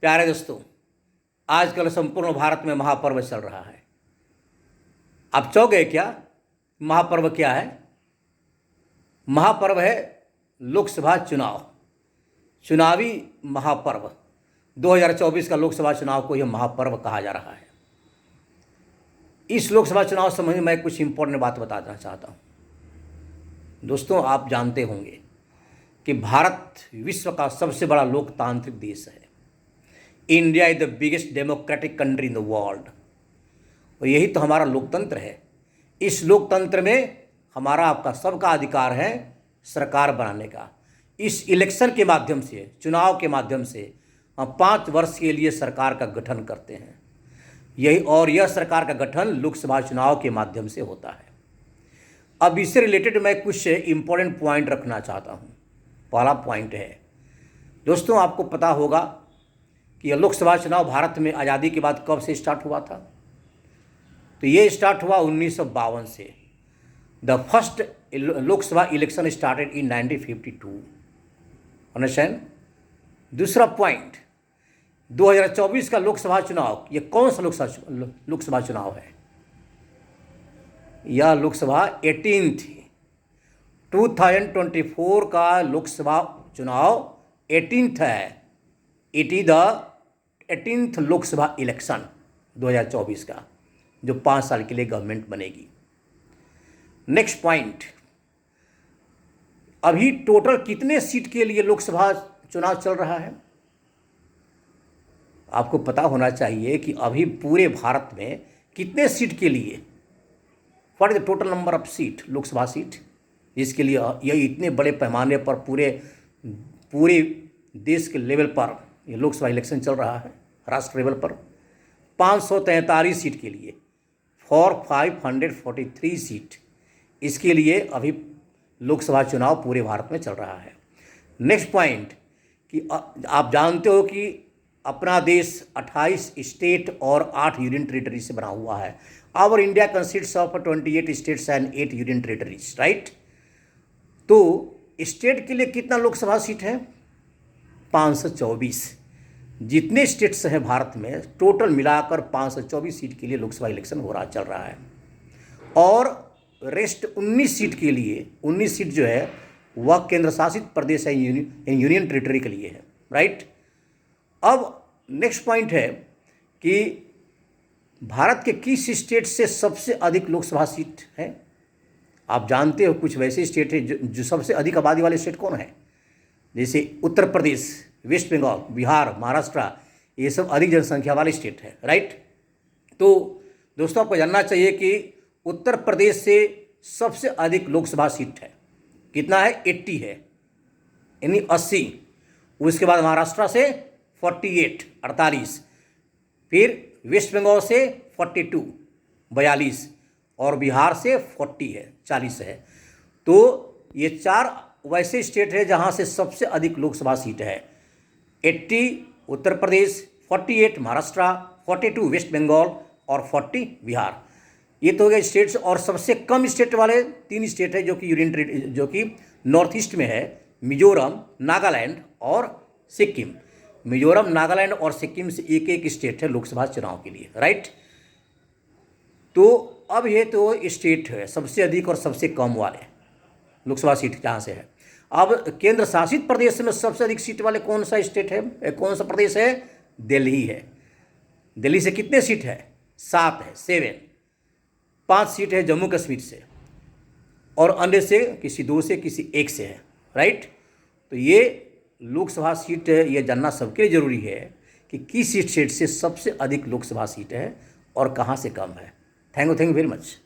प्यारे दोस्तों, आजकल संपूर्ण भारत में महापर्व चल रहा है। आप चौंक गए क्या? महापर्व क्या है? महापर्व है लोकसभा चुनाव, चुनावी महापर्व। 2024 का लोकसभा चुनाव को यह महापर्व कहा जा रहा है। इस लोकसभा चुनाव संबंधी मैं कुछ इंपॉर्टेंट बात बता देना चाहता हूँ। दोस्तों, आप जानते होंगे कि भारत विश्व का सबसे बड़ा लोकतांत्रिक देश है। India is the biggest democratic country in the world, और यही तो हमारा लोकतंत्र है। इस लोकतंत्र में हमारा आपका सबका अधिकार है सरकार बनाने का। इस इलेक्शन के माध्यम से, चुनाव के माध्यम से हम 5 वर्ष के लिए सरकार का गठन करते हैं। यह सरकार का गठन लोकसभा चुनाव के माध्यम से होता है। अब इससे रिलेटेड मैं कुछ इंपॉर्टेंट पॉइंट रखना चाहता हूँ। पहला पॉइंट है, दोस्तों, आपको पता होगा कि यह लोकसभा चुनाव भारत में आज़ादी के बाद कब से स्टार्ट हुआ था? तो ये स्टार्ट हुआ 1952 से। The first Lok Sabha election started in 1952। Understand? दूसरा पॉइंट, 2024 का लोकसभा चुनाव, ये कौन सा लोकसभा चुनाव है? यह लोकसभा 18 थी। 2024 का लोकसभा चुनाव 18th है। It is the 18th Lok Sabha election 2024 का, जो 5 साल के लिए गवर्नमेंट बनेगी। नेक्स्ट पॉइंट, अभी टोटल कितने सीट के लिए लोकसभा चुनाव चल रहा है? आपको पता होना चाहिए कि अभी पूरे भारत में कितने सीट के लिए, what is the total number of seat, Lok Sabha seat, जिसके लिए यह इतने बड़े पैमाने पर पूरे देश के लेवल पर यह लोकसभा इलेक्शन चल रहा है, राष्ट्र लेवल पर। 543 सीट के लिए, फॉर 543 सीट, इसके लिए अभी लोकसभा चुनाव पूरे भारत में चल रहा है। नेक्स्ट पॉइंट, कि आप जानते हो कि अपना देश 28 स्टेट और 8 यूनियन टेरिटरी से बना हुआ है। Our India consists of 28 states and 8 union territories, right? तो स्टेट के लिए कितना लोकसभा सीट है? 524। जितने स्टेट्स हैं भारत में, टोटल मिलाकर 524 सीट के लिए लोकसभा इलेक्शन चल रहा है। और रेस्ट 19 सीट के लिए, 19 सीट जो है वह केंद्र शासित प्रदेश है, यूनियन टेरिटरी के लिए है, राइट? अब नेक्स्ट पॉइंट है कि भारत के किस स्टेट से सबसे अधिक लोकसभा सीट है? आप जानते हो कुछ वैसे स्टेट है जो सबसे अधिक आबादी वाले स्टेट कौन है? जैसे उत्तर प्रदेश, वेस्ट बंगाल, बिहार, महाराष्ट्र, ये सब अधिक जनसंख्या वाले स्टेट है, राइट? तो दोस्तों, आपको जानना चाहिए कि उत्तर प्रदेश से सबसे अधिक लोकसभा सीट है। कितना है? 80 है, यानी 80। उसके बाद महाराष्ट्र से 48, फिर वेस्ट बंगाल से 42, और बिहार से 40 है। तो ये 4 वैसे स्टेट है जहाँ से सबसे अधिक लोकसभा सीट है। 80 उत्तर प्रदेश, 48 महाराष्ट्र, 42 वेस्ट बंगाल और 40 बिहार। ये तो हो गए स्टेट्स। और सबसे कम स्टेट वाले 3 स्टेट है जो कि नॉर्थ ईस्ट में है, मिजोरम, नागालैंड और सिक्किम। मिजोरम, नागालैंड और सिक्किम से एक स्टेट है लोकसभा चुनाव के लिए, राइट? तो अब ये तो स्टेट है सबसे अधिक और सबसे कम वाले लोकसभा सीट जहाँ से है। अब केंद्र शासित प्रदेश में सबसे अधिक सीट वाले कौन सा स्टेट है, कौन सा प्रदेश है? दिल्ली है। दिल्ली से कितने सीट है? 7 है, 7। 5 सीट है जम्मू कश्मीर से, और अन्य से किसी 2 से, किसी 1 से है, राइट? तो ये लोकसभा सीट, ये जानना सबके लिए जरूरी है कि किस स्टेट से सबसे अधिक लोकसभा सीट है और कहाँ से कम है। Thank you very much.